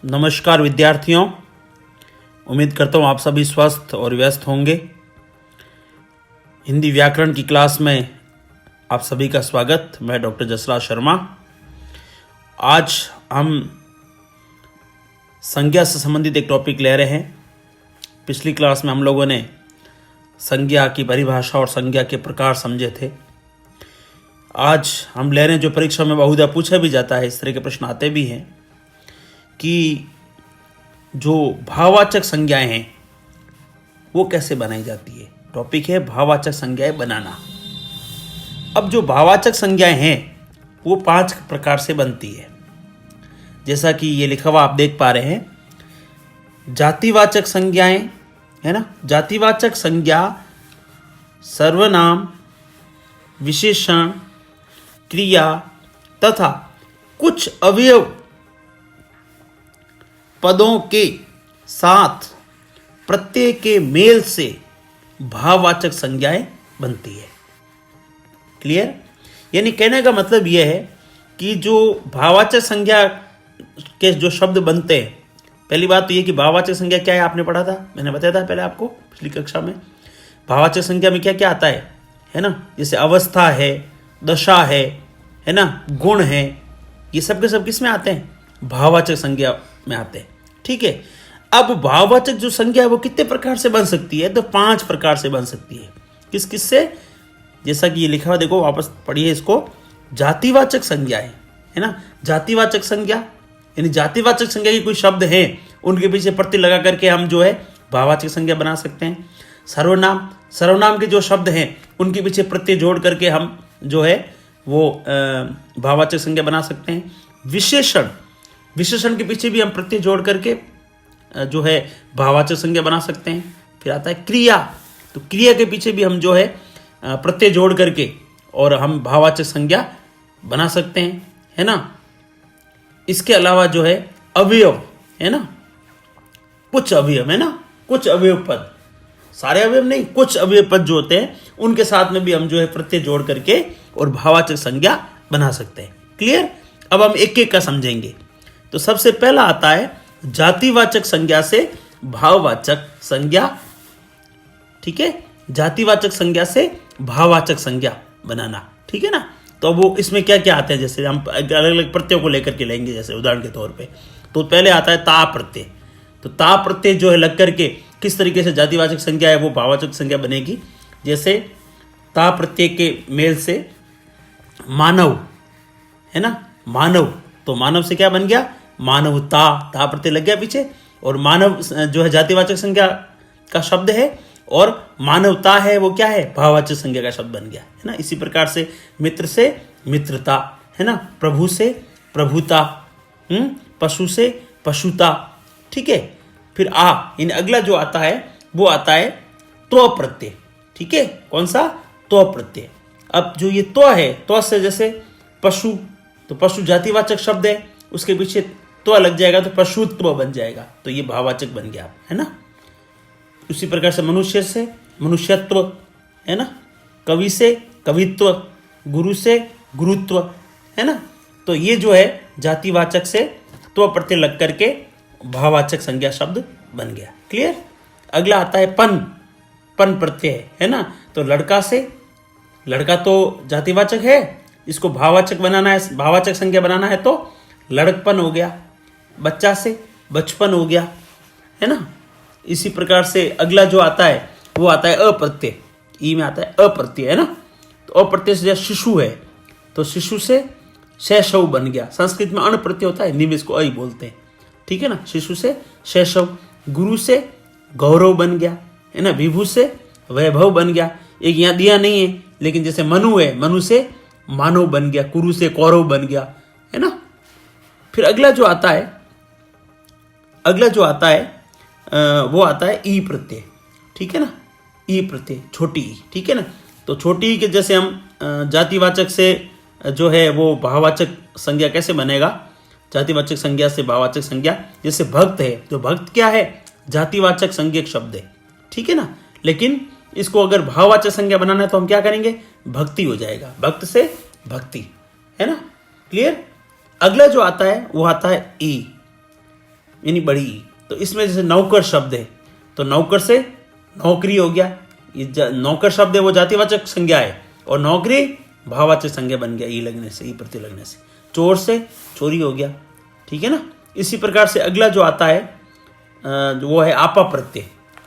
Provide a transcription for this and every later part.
नमस्कार विद्यार्थियों, उम्मीद करता हूँ आप सभी स्वस्थ और व्यस्त होंगे। हिंदी व्याकरण की क्लास में आप सभी का स्वागत। मैं डॉक्टर जसराज शर्मा। आज हम संज्ञा से संबंधित एक टॉपिक ले रहे हैं। पिछली क्लास में हम लोगों ने संज्ञा की परिभाषा और संज्ञा के प्रकार समझे थे। आज हम ले रहे हैं जो परीक्षा में बहुधा पूछा भी जाता है, इस तरह के प्रश्न आते भी हैं कि जो भाववाचक संज्ञाएं हैं वो कैसे बनाई जाती है। टॉपिक है भाववाचक संज्ञाएं बनाना। अब जो भाववाचक संज्ञाएं हैं वो 5 प्रकार से बनती है। जैसा कि ये लिखा हुआ आप देख पा रहे हैं, जातिवाचक संज्ञाएं है ना। जातिवाचक संज्ञा सर्वनाम, विशेषण, क्रिया तथा कुछ अवयव पदों के साथ प्रत्यय के मेल से भाववाचक संज्ञाएं बनती है। क्लियर? यानी कहने का मतलब यह है कि जो भाववाचक संज्ञा के जो शब्द बनते हैं, पहली बात तो ये कि भाववाचक संज्ञा क्या है आपने पढ़ा था, मैंने बताया था पहले आपको पिछली कक्षा में। भाववाचक संज्ञा में क्या क्या आता है ना। जैसे अवस्था है, दशा है ना, गुण है, ये सब के सब किस में आते हैं? भाववाचक संज्ञा में आते हैं। ठीक है। अब भाववाचक जो संज्ञा है वो कितने प्रकार से बन सकती है? तो 5 प्रकार से बन सकती है। किस किस से? जैसा कि ये लिखा हुआ, देखो वापस पढ़िए इसको। जातिवाचक संज्ञाएं है ना। जातिवाचक संज्ञा यानी जातिवाचक संज्ञा के कोई शब्द हैं, उनके पीछे प्रत्यय लगा करके हम जो है भाववाचक संज्ञा बना सकते हैं। सर्वनाम, सर्वनाम के जो शब्द हैं उनके पीछे प्रत्यय जोड़ करके हम जो है वो भाववाचक संज्ञा बना सकते हैं। विशेषण, विशेषण के पीछे भी हम प्रत्यय जोड़ करके जो है भाववाचक संज्ञा बना सकते हैं। फिर आता है क्रिया, तो क्रिया के पीछे भी हम जो है प्रत्यय जोड़ करके और हम भाववाचक संज्ञा बना सकते हैं, है ना। इसके अलावा जो है अवयव है ना, कुछ अवयव है ना, कुछ अवयव पद, सारे अवयव नहीं, कुछ अवयव पद जो होते हैं उनके साथ में भी हम जो है प्रत्यय जोड़ करके और भाववाचक संज्ञा बना सकते हैं। क्लियर? अब हम एक एक का समझेंगे। तो सबसे पहला आता है जातिवाचक संज्ञा से भाववाचक संज्ञा। ठीक है, जातिवाचक संज्ञा से भाववाचक संज्ञा बनाना। ठीक है ना। तो वो इसमें क्या क्या आते हैं, जैसे हम अलग अलग प्रत्ययों को लेकर के लेंगे। जैसे उदाहरण के तौर पे तो पहले आता है ता प्रत्यय। तो ता प्रत्यय जो है लग करके किस तरीके से जातिवाचक संज्ञा है वो भाववाचक संज्ञा बनेगी। जैसे ता प्रत्यय के मेल से मानव है ना, मानव, तो मानव से क्या बन गया? मानवता, ता प्रत्यय लग गया पीछे, और मानव जो है जातिवाचक संज्ञा का शब्द है, और मानवता है वो क्या है? भाववाचक संज्ञा का शब्द बन गया, है ना। इसी प्रकार से मित्र से मित्रता है ना, प्रभु से प्रभुता, पशु से पशुता। ठीक है। फिर इन अगला जो आता है वो आता है त्व प्रत्यय। ठीक है, कौन सा? त्व प्रत्यय। अब जो ये त्व है, त्व से जैसे पशु, तो पशु जातिवाचक शब्द है, उसके पीछे त्व लग जाएगा तो पशुत्व बन जाएगा, तो ये भाववाचक बन गया, है ना। उसी प्रकार से मनुष्य से मनुष्यत्व है ना, कवि से कवित्व, गुरु से गुरुत्व, है ना। तो ये जो है जातिवाचक से त्व प्रत्यय लग करके भाववाचक संज्ञा शब्द बन गया। क्लियर? अगला आता है पन, पन प्रत्यय है ना। तो लड़का से, लड़का तो जातिवाचक है, इसको भाववाचक बनाना है, भाववाचक संज्ञा बनाना है तो लड़कपन हो गया। बच्चा से बचपन हो गया, है ना। इसी प्रकार से अगला जो आता है वो आता है अप्रत्यय। ई में आता है अप्रत्यय, है ना। तो अप्रत्यय से जैसे शिशु है, तो शिशु से शैशव बन गया। संस्कृत में अण प्रत्यय होता है, निवेश को अ बोलते हैं। ठीक है ना। शिशु से शैशव, गुरु से गौरव बन गया, है ना। विभु से वैभव बन गया। एक यहाँ दिया नहीं है, लेकिन जैसे मनु है, मनु से मानव बन गया, कुरु से कौरव बन गया, है ना। फिर अगला जो आता है वो आता है ई प्रत्यय। ठीक है ना, ई प्रत्यय, छोटी ई। ठीक है ना। तो छोटी ई के जैसे हम जातिवाचक से जो है वो भाववाचक संज्ञा कैसे बनेगा? जातिवाचक संज्ञा से भाववाचक संज्ञा। जैसे भक्त है, तो भक्त क्या है? जातिवाचक संज्ञक शब्द है। ठीक है ना। लेकिन इसको अगर भाववाचक संज्ञा बनाना है तो हम क्या करेंगे? भक्ति हो जाएगा, भक्त से भक्ति, है ना। क्लियर? अगला जो आता है वो आता है ई। यानी बड़ी ई। तो इसमें जैसे नौकर शब्द है तो नौकर से नौकरी हो गया, ये नौकर शब्द है वो जातिवाचक संज्ञा है और नौकरी भाववाचक संज्ञा बन गया ई लगने से, ई प्रत्यय लगने से। चोर से चोरी हो गया, ठीक है ना। इसी प्रकार से अगला जो आता है वो है आपा प्रत्यय,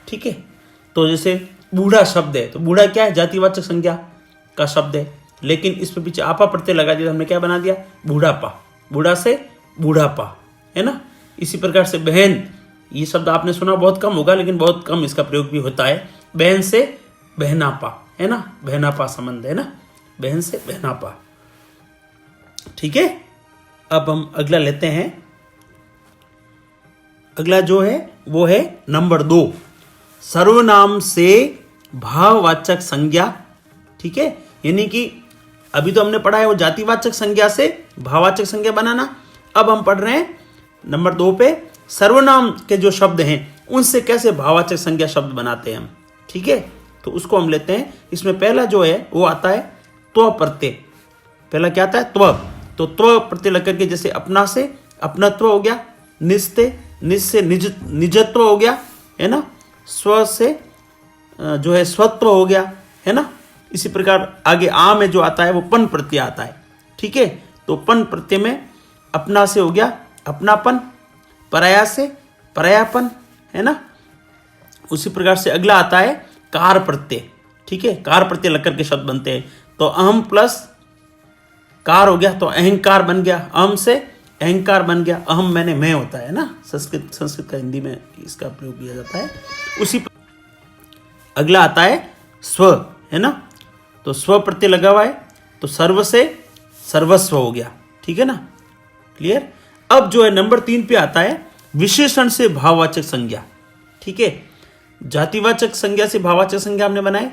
ठीक है। तो जैसे बूढ़ा शब्द है तो बूढ़ा क्या है, जातिवाचक संज्ञा का शब्द है, लेकिन इस पे पीछे आपा प्रत्यय लगा दिया, हमने क्या बना दिया, बूढ़ापा। बूढ़ा से बूढ़ापा, है ना। इसी प्रकार से बहन, ये शब्द आपने सुना बहुत कम होगा, लेकिन बहुत कम इसका प्रयोग भी होता है। बहन से बहनापा, है ना, बहनापा संबंध है ना, बहन से बहनापा, ठीक है। अब हम अगला लेते हैं, अगला जो है वो है नंबर 2, सर्वनाम से भाववाचक संज्ञा, ठीक है। यानी कि अभी तो हमने पढ़ा है वो जातिवाचक संज्ञा से भाववाचक संज्ञा बनाना, अब हम पढ़ रहे हैं नंबर 2 पे सर्वनाम के जो शब्द हैं उनसे कैसे भाववाचक संज्ञा शब्द बनाते हैं हम, ठीक है। तो उसको हम लेते हैं। इसमें पहला जो है वो आता है त्व प्रत्यय। पहला क्या आता है, त्व। तो त्व प्रत्यय लग करके जैसे अपना से अपनत्व हो गया, निज से निजत्व हो गया, है ना, स्व से जो है स्वत्व हो गया, है ना। इसी प्रकार आगे आ में जो आता है वो पन प्रत्यय आता है, ठीक है। तो पन प्रत्यय में अपना से हो गया अपनापन, पराया से परायापन, है ना। उसी प्रकार से अगला आता है कार प्रत्यय, ठीक है। कार प्रत्यय लग करके शब्द बनते हैं। तो अहम प्लस कार हो गया तो अहंकार बन गया, अहम से अहंकार बन गया, अहम मैंने मैं होता है ना, संस्कृत का हिंदी में इसका प्रयोग किया जाता है। उसी अगला आता है स्व, है ना। तो स्व प्रत्यय लगा हुआ है तो सर्व से सर्वस्व हो गया, ठीक है ना, क्लियर। अब जो है नंबर 3 पे आता है विशेषण से भाववाचक संज्ञा, ठीक है। जातिवाचक संज्ञा से भाववाचक संज्ञा हमने बनाए,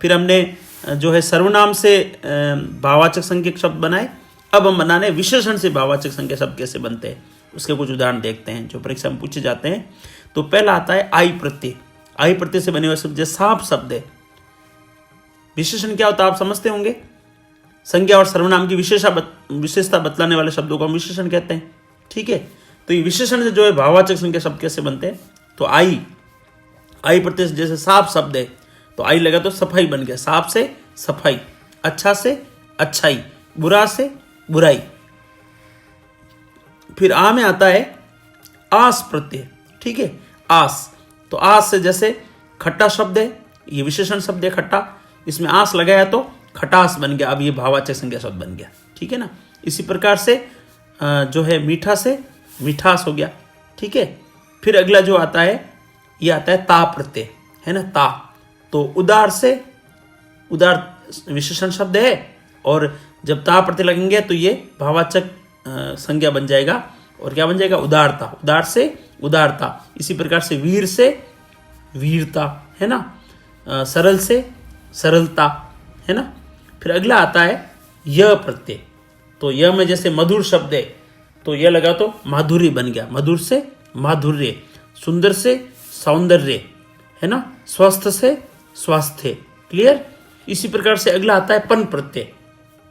फिर हमने जो है सर्वनाम से भाववाचक संज्ञा शब्द बनाए। अब हम बनाने विशेषण से भाववाचक संज्ञा शब्द कैसे बनते हैं, उसके कुछ उदाहरण देखते हैं जो परीक्षा में पूछे जाते हैं। तो पहला आता है आई प्रत्यय। आई प्रत्यय से बने हुए शब्द जैसे सांप शब्द है। विशेषण क्या होता है आप समझते होंगे, संज्ञा और सर्वनाम की विशेषता बतलाने वाले शब्दों को हम विशेषण कहते हैं, ठीक है। तो ये विशेषण से जो है भाववाचक संज्ञा शब्द कैसे बनते हैं, तो आई प्रत्यय जैसे साफ शब्द है तो आई लगा तो सफाई बन गया, साफ से सफाई, अच्छा से अच्छाई, बुरा से बुराई। फिर आ में आता है आस प्रत्यय, ठीक है। आस, तो आस से जैसे खट्टा शब्द है, ये विशेषण शब्द है खट्टा, इसमें आस लगाया तो खटास बन गया, अब ये भाववाचक संज्ञा शब्द बन गया, ठीक है ना। इसी प्रकार से जो है मीठा से मिठास हो गया, ठीक है। फिर अगला जो आता है ये आता है ता प्रत्यय, है ना, ता। तो उदार से उदार विशेषण शब्द है और जब ता प्रत्यय लगेंगे तो ये भाववाचक संज्ञा बन जाएगा और क्या बन जाएगा, उदारता। उदार से उदारता। इसी प्रकार से वीर से वीरता, है ना, सरल से सरलता, है ना। फिर अगला आता है य प्रत्यय। तो य में जैसे मधुर शब्द है तो यह लगा तो माधुर्य बन गया, मधुर से माधुर्य, सुंदर से सौंदर्य, है ना, स्वस्थ से स्वास्थ्य, क्लियर। इसी प्रकार से अगला आता है पन प्रत्यय,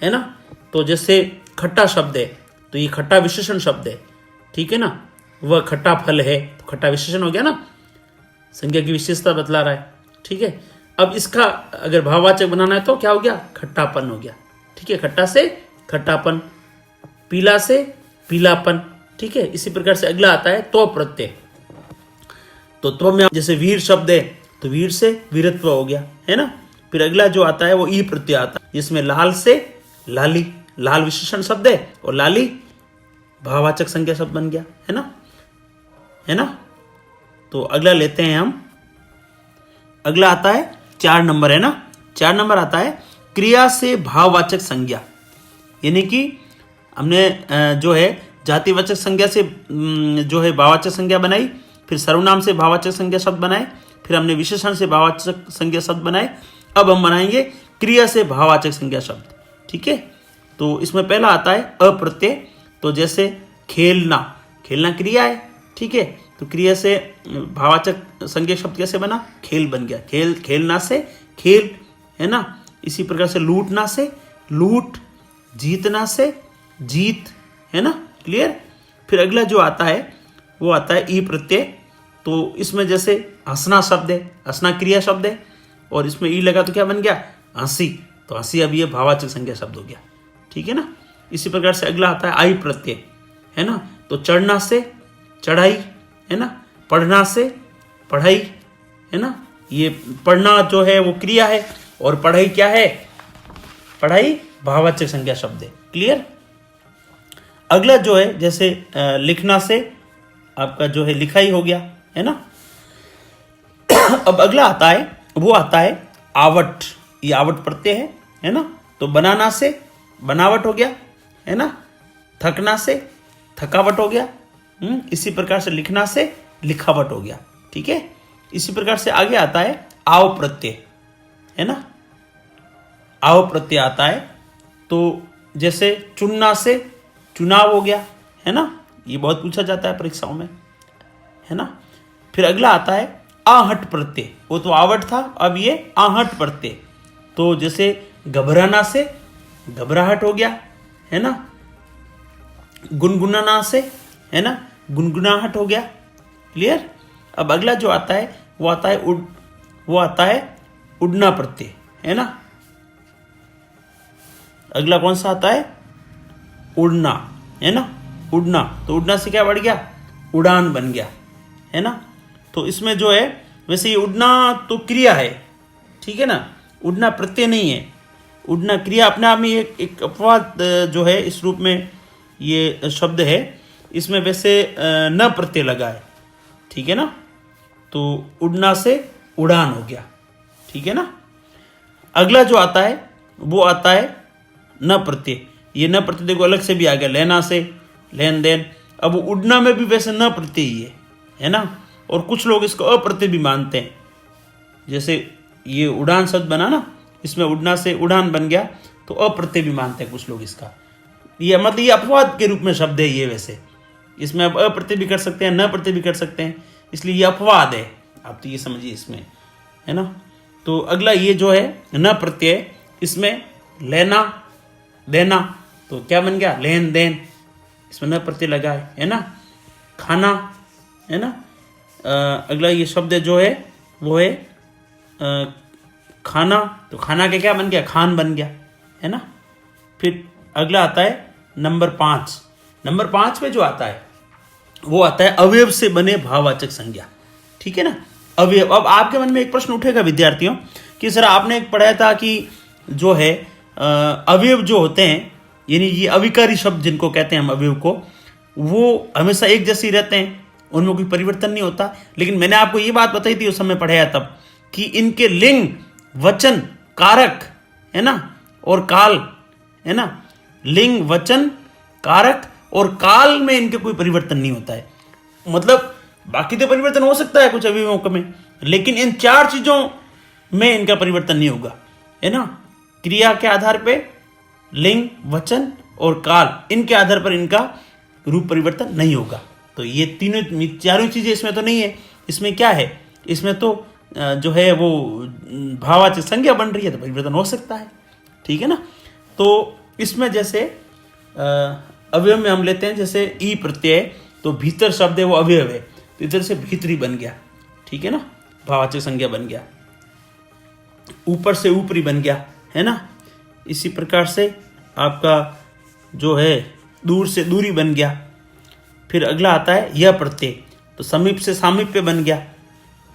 है ना। तो जैसे खट्टा शब्द है तो ये खट्टा विशेषण शब्द है, ठीक है ना, वह खट्टा फल है तो खट्टा विशेषण हो गया ना, संज्ञा की विशेषता बतला रहा है, ठीक है। अब इसका अगर भाववाचक बनाना है तो क्या हो गया, खट्टापन हो गया, ठीक है। खट्टा से खट्टापन, पीला से पीलापन, ठीक है। इसी प्रकार से अगला आता है तो प्रत्यय। तो त्व में जैसे वीर शब्द है तो वीर से वीरत्व हो गया, है ना। फिर अगला जो आता है वो ई प्रत्यय आता है, जिसमें लाल से लाली, लाल विशेषण शब्द है और लाली भाववाचक संज्ञा शब्द बन गया, है ना, है ना। तो अगला लेते हैं हम, अगला आता है 4 नंबर, है ना। 4 नंबर आता है क्रिया से भाववाचक संज्ञा। यानी कि हमने जो है जातिवाचक संज्ञा से जो है भाववाचक संज्ञा बनाई, फिर सर्वनाम से भाववाचक संज्ञा शब्द बनाए, फिर हमने विशेषण से भाववाचक संज्ञा शब्द बनाए। अब हम बनाएंगे क्रिया से भाववाचक संज्ञा शब्द, ठीक है। तो इसमें पहला आता है अप्रत्यय। तो जैसे खेलना, खेलना क्रिया है, ठीक है। तो क्रिया से भाववाचक संज्ञा शब्द कैसे बना, खेल बन गया, खेल, खेलना से खेल, है ना। इसी प्रकार से लूटना से लूट, जीतना से जीत, है ना, क्लियर। फिर अगला जो आता है वो आता है ई प्रत्यय। तो इसमें जैसे हंसना शब्द है, हंसना क्रिया शब्द है, और इसमें ई लगा तो क्या बन गया, हंसी। तो हंसी अब ये भाववाचक संज्ञा शब्द हो गया, ठीक है ना। इसी प्रकार से अगला आता है आई प्रत्यय, है ना। तो चढ़ना से चढ़ाई, है ना। पढ़ना से पढ़ाई, है ना। ये पढ़ना जो है वो क्रिया है, और पढ़ाई क्या है, पढ़ाई भाववाचक संज्ञा शब्द है। क्लियर। अगला जो है जैसे लिखना से आपका जो है लिखाई हो गया, है ना। अब अगला आता है, वो आता है आवट। ये आवट प्रत्यय है ना। तो बनाना से बनावट हो गया, है ना। थकना से थकावट हो गया। इसी प्रकार से लिखना से लिखावट हो गया, ठीक है। इसी प्रकार से आगे आता है आव प्रत्यय, है ना। आव प्रत्यय आता है, तो जैसे चुनना से चुनाव हो गया, है ना। ये बहुत पूछा जाता है परीक्षाओं में, है ना। फिर अगला आता है आहट प्रत्यय। वो तो आवट था, अब ये आहट प्रत्यय। तो जैसे घबराना से घबराहट हो गया, है ना। गुनगुनाना से, है ना, गुनगुनाहट हो गया। क्लियर। अब अगला जो आता है वो आता है उड़ना प्रत्यय, है ना। अगला कौन सा आता है, उड़ना, है ना। उड़ना, तो उड़ना से क्या बढ़ गया, उड़ान बन गया, है ना। तो इसमें जो है वैसे ये उड़ना तो क्रिया है, ठीक है ना, उड़ना प्रत्यय नहीं है। उड़ना क्रिया अपने आप में एक अपवाद जो है इस रूप में ये शब्द है, इसमें वैसे न प्रत्यय लगा है, ठीक है ना। तो उड़ना से उड़ान हो गया, ठीक है ना। अगला जो आता है वो आता है न प्रत्यय। ये न प्रत्यय देखो अलग से भी आ गया, लेना से लेन देन। अब उड़ना में भी वैसे न प्रत्यय ही है ना। और कुछ लोग इसको अप्रत्यय भी मानते हैं, जैसे ये उड़ान शब्द बना ना, इसमें उड़ना से उड़ान बन गया, तो अप्रत्यय भी मानते हैं कुछ लोग इसका। ये मतलब ये अपवाद के रूप में शब्द है ये, वैसे इसमें आप अप्रत्यय भी कर सकते हैं, न प्रत्यय भी कर सकते हैं, इसलिए ये अपवाद है। आप तो ये समझिए इसमें, है ना। तो अगला ये जो है न प्रत्यय, इसमें लेना देना, तो क्या बन गया, लेन देन। इसमें न प्रत्यय लगा है ना। खाना, है ना। अगला ये शब्द जो है वो है खाना, तो खाना के क्या बन गया, खान बन गया, है ना। फिर अगला आता है नंबर 5। नंबर 5 में जो आता है वो आता है अवयव से बने भाववाचक संज्ञा, ठीक है ना। अवयव। अब आपके मन में एक प्रश्न उठेगा विद्यार्थियों कि सर आपने एक पढ़ाया था कि जो है अवयव जो होते हैं, यानी ये अविकारी शब्द जिनको कहते हैं हम अवयव को, वो हमेशा एक जैसे ही रहते हैं, उनमें कोई परिवर्तन नहीं होता। लेकिन मैंने आपको ये बात बताई थी उस समय पढ़ाया तब कि इनके लिंग, वचन, कारक, है ना, और काल, है ना। लिंग, वचन, कारक और काल में इनके कोई परिवर्तन नहीं होता है। मतलब बाकी तो परिवर्तन हो सकता है कुछ अवयवों में, लेकिन इन 4 चीजों में इनका परिवर्तन नहीं होगा, है ना। क्रिया के आधार पे, लिंग, वचन और काल, इनके आधार पर इनका रूप परिवर्तन नहीं होगा। तो ये चारों चीजें इसमें तो नहीं है। इसमें क्या है, इसमें तो जो है वो भाववाचक संज्ञा बन रही है, तो परिवर्तन हो सकता है, ठीक है ना। तो इसमें जैसे अवयव में हम लेते हैं जैसे ई प्रत्यय, तो भीतर शब्द है वो अवयव है, तो इधर से भीतरी बन गया, ठीक है ना, भाववाचक संज्ञा बन गया। ऊपर से ऊपरी बन गया, है ना। इसी प्रकार से आपका जो है दूर से दूरी बन गया। फिर अगला आता है यह प्रत्यय, तो समीप से सामीप्य बन गया।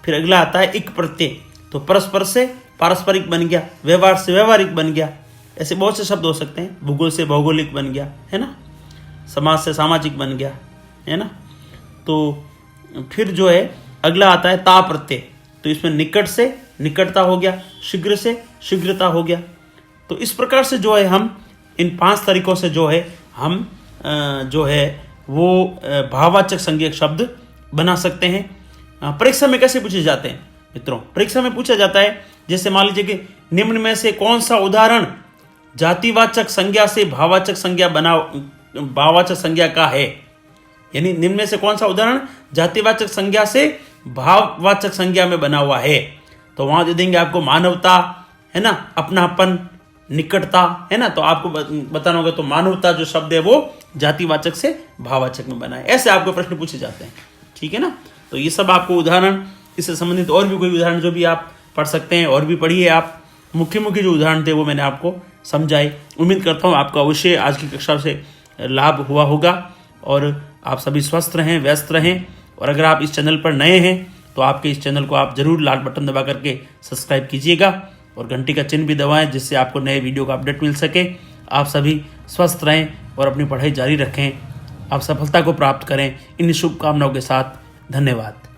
फिर अगला आता है इक प्रत्यय, तो परस्पर से पारस्परिक बन गया, व्यवहार से व्यवहारिक बन गया। ऐसे बहुत से शब्द हो सकते हैं। भूगोल से भौगोलिक बन गया, है ना। समाज से सामाजिक बन गया, है ना। तो फिर जो है अगला आता है ता प्रत्यय, तो इसमें निकट से निकटता हो गया, शीघ्र से शीघ्रता हो गया। तो इस प्रकार से जो है हम इन 5 तरीकों से जो है हम जो है वो भाववाचक संज्ञक शब्द बना सकते हैं। परीक्षा में कैसे पूछे जाते हैं मित्रों? परीक्षा में पूछा जाता है, जैसे मान लीजिए कि निम्न में से कौन सा उदाहरण जातिवाचक संज्ञा से भाववाचक संज्ञा का है। यानी निम्न में से कौन सा उदाहरण जातिवाचक संज्ञा से भाववाचक संज्ञा में बना हुआ है, तो वहां दे देंगे आपको मानवता, है ना, अपनापन, निकटता, है ना। तो आपको बताना होगा तो मानवता जो शब्द है वो जातिवाचक से भाववाचक में बना है। ऐसे आपको प्रश्न पूछे जाते हैं। ठीक है ना। तो ये सब आपको उदाहरण, इससे संबंधित और भी कोई उदाहरण जो भी आप पढ़ सकते हैं और भी पढ़िए आप। मुख्य जो उदाहरण थे वो मैंने आपको समझाए। उम्मीद करता हूँ आपको अवश्य आज की कक्षा से लाभ हुआ होगा और आप सभी स्वस्थ रहें, व्यस्त रहें। और अगर आप इस चैनल पर नए हैं तो आपके इस चैनल को आप जरूर लाल बटन दबा करके सब्सक्राइब कीजिएगा और घंटी का चिन्ह भी दबाएं, जिससे आपको नए वीडियो का अपडेट मिल सके। आप सभी स्वस्थ रहें और अपनी पढ़ाई जारी रखें। आप सफलता को प्राप्त करें। इन शुभकामनाओं के साथ धन्यवाद।